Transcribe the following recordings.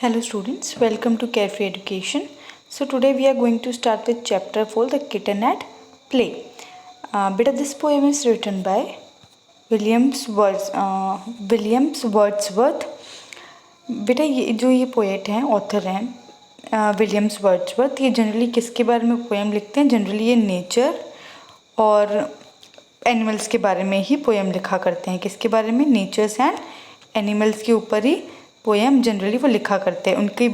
Hello students, welcome to Carefree Education. So today we are going to start with chapter 4, The Kitten at Play. Beta, this poem is written by Williams Wordsworth. बेटा ये poet हैं, author हैं Williams Wordsworth. ये generally किसके बारे में poem लिखते हैं? जनरली ये नेचर और एनिमल्स के बारे में ही पोएम लिखा करते हैं. किसके बारे में? नेचर्स एंड एनिमल्स के ऊपर ही पोएम जनरली वो लिखा करते हैं. उनकी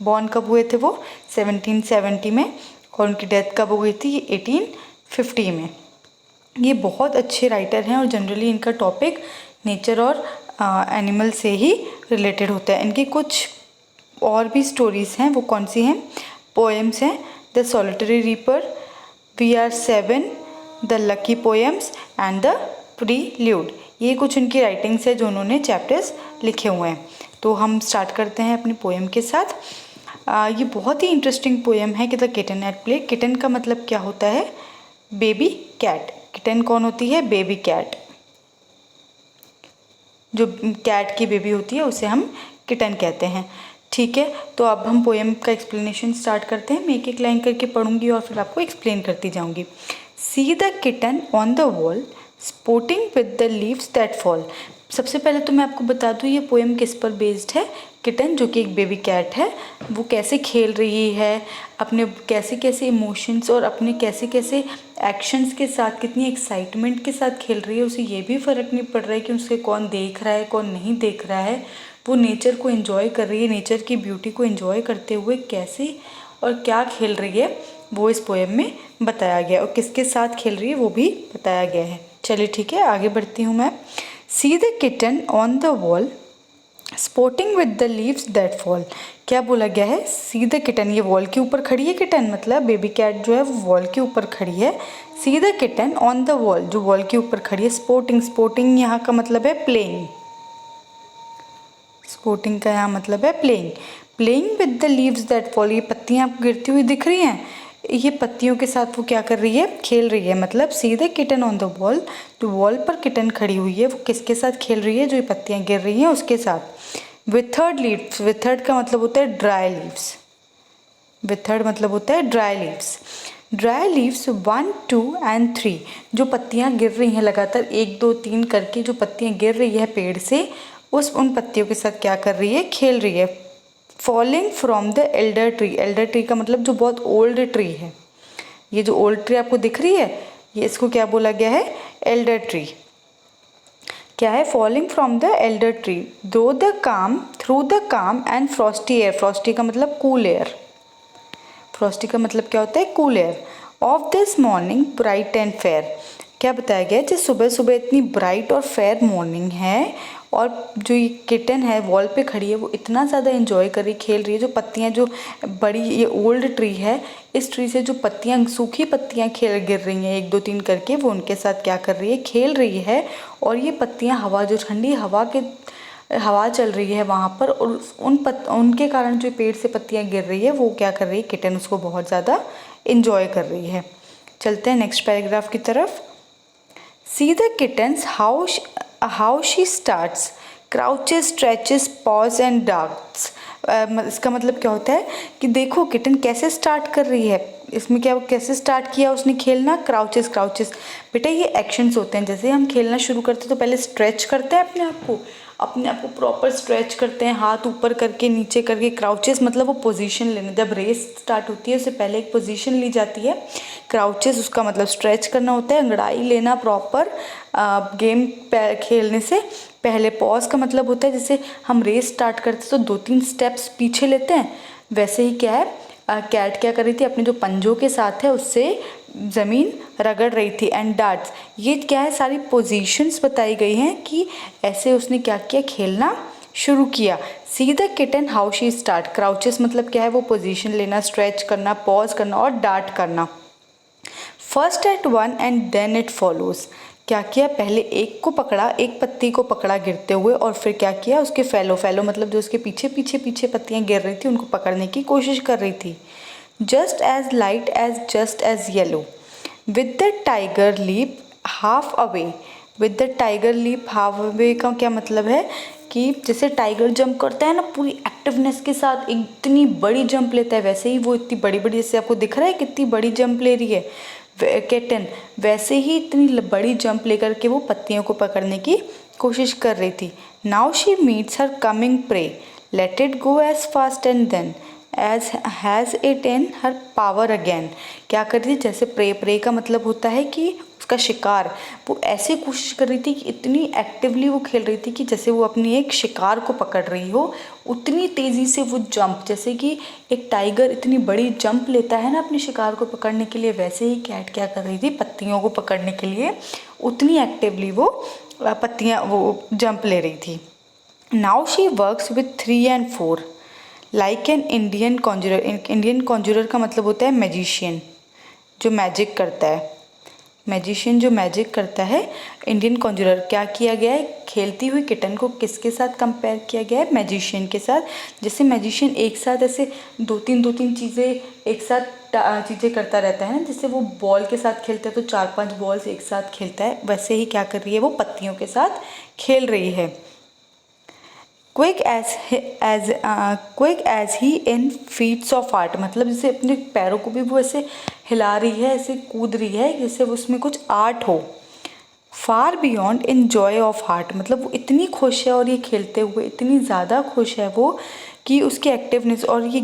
बॉर्न कब हुए थे? वो 1770 में, और उनकी डेथ कब हो गई थी? 1850 में. ये बहुत अच्छे राइटर हैं और जनरली इनका टॉपिक नेचर और एनिमल से ही रिलेटेड होता है. इनकी कुछ और भी स्टोरीज़ हैं. वो कौन सी हैं? पोएम्स हैं. The solitary reaper, we are seven, the Lucy poems and the prelude. ये कुछ उनकी राइटिंग्स है जो उन्होंने चैप्टर्स लिखे हुए हैं. तो हम स्टार्ट करते हैं अपनी पोएम के साथ. ये बहुत ही इंटरेस्टिंग पोएम है कि the kitten at play. Kitten का मतलब क्या होता है? Baby cat. किटन कौन होती है? Baby cat. जो कैट की बेबी होती है उसे हम किटन कहते हैं. ठीक है, तो अब हम पोएम का एक्सप्लेनेशन स्टार्ट करते हैं. मैं एक एक लाइन करके पढ़ूंगी और फिर आपको एक्सप्लेन करती जाऊंगी. सी the kitten on the wall sporting with the leaves that fall. सबसे पहले तो मैं आपको बता दूँ ये पोएम किस पर बेस्ड है. किटन जो कि एक बेबी कैट है, वो कैसे खेल रही है, अपने कैसे कैसे इमोशंस और अपने कैसे कैसे एक्शंस के साथ, कितनी एक्साइटमेंट के साथ खेल रही है. उसे ये भी फ़र्क नहीं पड़ रहा है कि उसे कौन देख रहा है कौन नहीं देख रहा है. वो नेचर को एंजॉय कर रही है. नेचर की ब्यूटी को एंजॉय करते हुए कैसे और क्या खेल रही है वो इस पोएम में बताया गया, और किसके साथ खेल रही है वो भी बताया गया है. चलिए ठीक है, आगे बढ़ती हूँ मैं. सी the kitten on the wall sporting with the leaves that fall. क्या बोला गया है? सी द किटन. ये वॉल के ऊपर खड़ी है किटन, मतलब बेबी कैट जो है वो वॉल के ऊपर खड़ी है. सी the kitten on the wall, जो वॉल के ऊपर खड़ी है. स्पोर्टिंग, स्पोर्टिंग यहाँ का मतलब है प्लेइंग. स्पोर्टिंग का यहाँ मतलब है playing. Playing with the leaves that fall. ये पत्तियाँ आपको गिरती हुई दिख रही हैं. ये पत्तियों के साथ वो क्या कर रही है? खेल रही है. मतलब सी the kitten on the wall, जो वॉल पर किटन खड़ी हुई है वो किसके साथ खेल रही है? जो ये पत्तियाँ गिर रही हैं उसके साथ. Withered leaves. विथर्ड का मतलब होता है ड्राई लीव्स. विथर्ड मतलब होता है dry leaves. Dry leaves 1, 2 and 3. जो पत्तियाँ गिर रही हैं लगातार 1, 2, 3 करके जो पत्तियाँ गिर रही है पेड़ से, उन पत्तियों के साथ क्या कर रही है? खेल रही है. Falling from the Elder tree. Elder tree का मतलब जो बहुत ओल्ड ट्री है. ये जो ओल्ड ट्री आपको दिख रही है, ये इसको क्या बोला गया है? Elder tree. क्या है? Falling from the Elder tree through the काम एंड फ्रॉस्टी एयर. फ्रॉस्टी का मतलब कूल एयर. फ्रॉस्टी का मतलब क्या होता है? Cool air. Of this morning bright and fair. क्या बताया गया है? जो सुबह सुबह इतनी ब्राइट और फेयर मॉर्निंग है, और जो ये किटन है वॉल पे खड़ी है वो इतना ज़्यादा एंजॉय कर रही, खेल रही है. जो पत्तियाँ, जो बड़ी ये ओल्ड ट्री है, इस ट्री से जो पत्तियाँ, सूखी पत्तियाँ गिर रही हैं 1, 2, 3 करके, वो उनके साथ क्या कर रही है? खेल रही है. और ये पत्तियाँ, हवा, जो ठंडी हवा चल रही है वहाँ पर, और उनके कारण जो पेड़ से पत्तियाँ गिर रही है वो क्या कर रही है? किटन उसको बहुत ज़्यादा एंजॉय कर रही है. चलते हैं नेक्स्ट पैराग्राफ की तरफ. See the kittens how she starts, crouches, stretches, paws and darts. इसका मतलब क्या होता है कि देखो किटन कैसे स्टार्ट कर रही है. इसमें क्या, कैसे स्टार्ट किया उसने खेलना? क्राउचेस. क्राउचेस बेटा ये एक्शंस होते हैं. जैसे हम खेलना शुरू करते हैं तो पहले स्ट्रेच करते हैं अपने आप को प्रॉपर स्ट्रेच करते हैं, हाथ ऊपर करके नीचे करके. क्राउचेस मतलब वो पोजीशन लेना. जब रेस स्टार्ट होती है उससे पहले एक पोजीशन ली जाती है. क्राउचेस उसका मतलब स्ट्रेच करना होता है, अंगड़ाई लेना प्रॉपर गेम खेलने से पहले. पॉज का मतलब होता है जैसे हम रेस स्टार्ट करते तो 2-3 स्टेप्स पीछे लेते हैं, वैसे ही क्या है कैट क्या कर रही थी? अपने जो पंजों के साथ है उससे ज़मीन रगड़ रही थी. एंड डार्ट्स, ये क्या है? सारी पोजीशंस बताई गई हैं कि ऐसे उसने क्या किया? खेलना शुरू किया. See the kitten how she start. Crouches मतलब क्या है? वो पोजीशन लेना, स्ट्रेच करना, पॉज करना और डार्ट करना. First at one and then it follows. क्या किया? पहले एक को पकड़ा, एक पत्ती को पकड़ा गिरते हुए, और फिर क्या किया? उसके फेलो मतलब जो उसके पीछे पीछे पीछे पत्तियाँ गिर रही थी उनको पकड़ने की कोशिश कर रही थी. Just as light as just as yellow with the tiger leap half away. With the tiger leap half away का क्या मतलब है कि जैसे टाइगर जंप करता है ना पूरी एक्टिवनेस के साथ, इतनी बड़ी जंप लेता है, वैसे ही वो इतनी बड़ी बड़ी, जैसे आपको दिख रहा है कितनी बड़ी जंप ले रही है किटन, वैसे ही इतनी बड़ी जंप लेकर के वो पत्तियों को पकड़ने की कोशिश कर रही थी। Now she meets her coming prey, let it go as fast and then as has it in her power again. क्या कर रही थी, जैसे प्रे का मतलब होता है कि उसका शिकार, वो ऐसे कोशिश कर रही थी कि इतनी एक्टिवली वो खेल रही थी कि जैसे वो अपनी एक शिकार को पकड़ रही हो, उतनी तेज़ी से वो जंप, जैसे कि एक टाइगर इतनी बड़ी जंप लेता है ना अपने शिकार को पकड़ने के लिए, वैसे ही कैट क्या कर रही थी, पत्तियों को पकड़ने के लिए उतनी एक्टिवली वो पत्तियाँ वो जंप ले रही थी। Now she works with 3 and 4 like an Indian conjurer. Indian conjurer का मतलब होता है मैजिशियन, जो मैजिक करता है, मैजिशियन जो मैजिक करता है। इंडियन कॉन्जरर क्या किया गया है, खेलती हुई किटन को किसके साथ कंपेयर किया गया है, मैजिशियन के साथ। जैसे मैजिशियन एक साथ ऐसे दो तीन चीज़ें एक साथ चीज़ें करता रहता है ना, जैसे वो बॉल के साथ खेलता है तो 4-5 बॉल्स एक साथ खेलता है, वैसे ही क्या कर रही है, वो पत्तियों के साथ खेल रही है। Quick as he in feats of art, मतलब जैसे अपने पैरों को भी वो ऐसे हिला रही है, ऐसे कूद रही है जैसे उसमें कुछ आर्ट हो। Far beyond in joy of heart, मतलब वो इतनी खुश है और ये खेलते हुए इतनी ज़्यादा खुश है वो कि उसकी एक्टिवनेस, और ये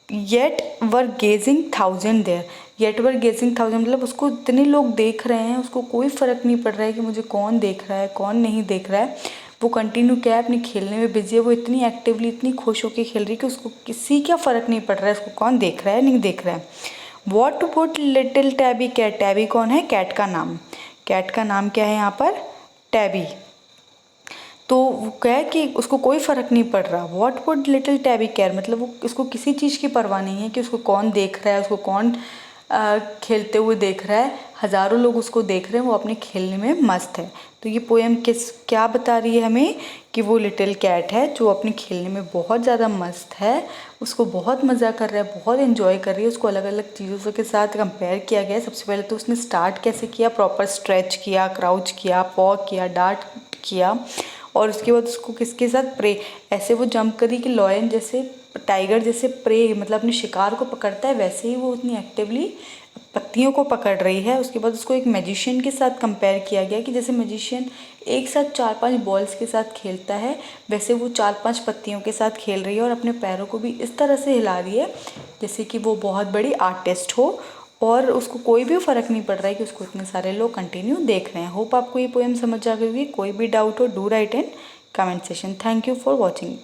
yet were gazing 1000 there, yet were gazing 1000 मतलब उसको इतने लोग देख रहे हैं, उसको कोई फ़र्क नहीं पड़ रहा है कि मुझे कौन देख रहा है कौन नहीं देख रहा है, वो कंटिन्यू क्या है अपने खेलने में बिजी है, वो इतनी एक्टिवली इतनी खुश होकर खेल रही है कि उसको किसी का फ़र्क नहीं पड़ रहा है उसको कौन देख रहा है नहीं देख रहा है। What would little tabby cat, tabby कौन है, कैट का नाम, कैट का नाम क्या है यहाँ पर, टैबी। तो वो कहे कि उसको कोई फ़र्क नहीं पड़ रहा। What would little tabby care, मतलब वो उसको किसी चीज़ की परवाह नहीं है कि उसको कौन देख रहा है, उसको कौन खेलते हुए देख रहा है, हज़ारों लोग उसको देख रहे हैं, वो अपने खेलने में मस्त है। तो ये पोएम क्या बता रही है हमें कि वो लिटिल कैट है जो अपने खेलने में बहुत ज़्यादा मस्त है, उसको बहुत मज़ा कर रहा है, बहुत इन्जॉय कर रही है। उसको अलग अलग चीज़ों के साथ कंपेयर किया गया है। सबसे पहले तो उसने स्टार्ट कैसे किया, प्रॉपर स्ट्रेच किया, क्राउच किया, पॉ किया, डार्ट किया, और उसके बाद उसको किसके साथ, प्रे, ऐसे वो जंप करी कि लॉयन जैसे, टाइगर जैसे प्रे मतलब अपने शिकार को पकड़ता है, वैसे ही वो उतनी एक्टिवली पत्तियों को पकड़ रही है। उसके बाद उसको एक मैजिशियन के साथ कंपेयर किया गया कि जैसे मैजिशियन एक साथ 4-5 बॉल्स के साथ खेलता है, वैसे वो 4-5 पत्तियों के साथ खेल रही है और अपने पैरों को भी इस तरह से हिला रही है जैसे कि वो बहुत बड़ी आर्टिस्ट हो, और उसको कोई भी फ़र्क नहीं पड़ रहा है कि उसको इतने सारे लोग कंटिन्यू देख रहे हैं। होप आपको ये पोएम समझ आ गई होगी। कोई भी डाउट हो do right in comment session. Thank you for watching.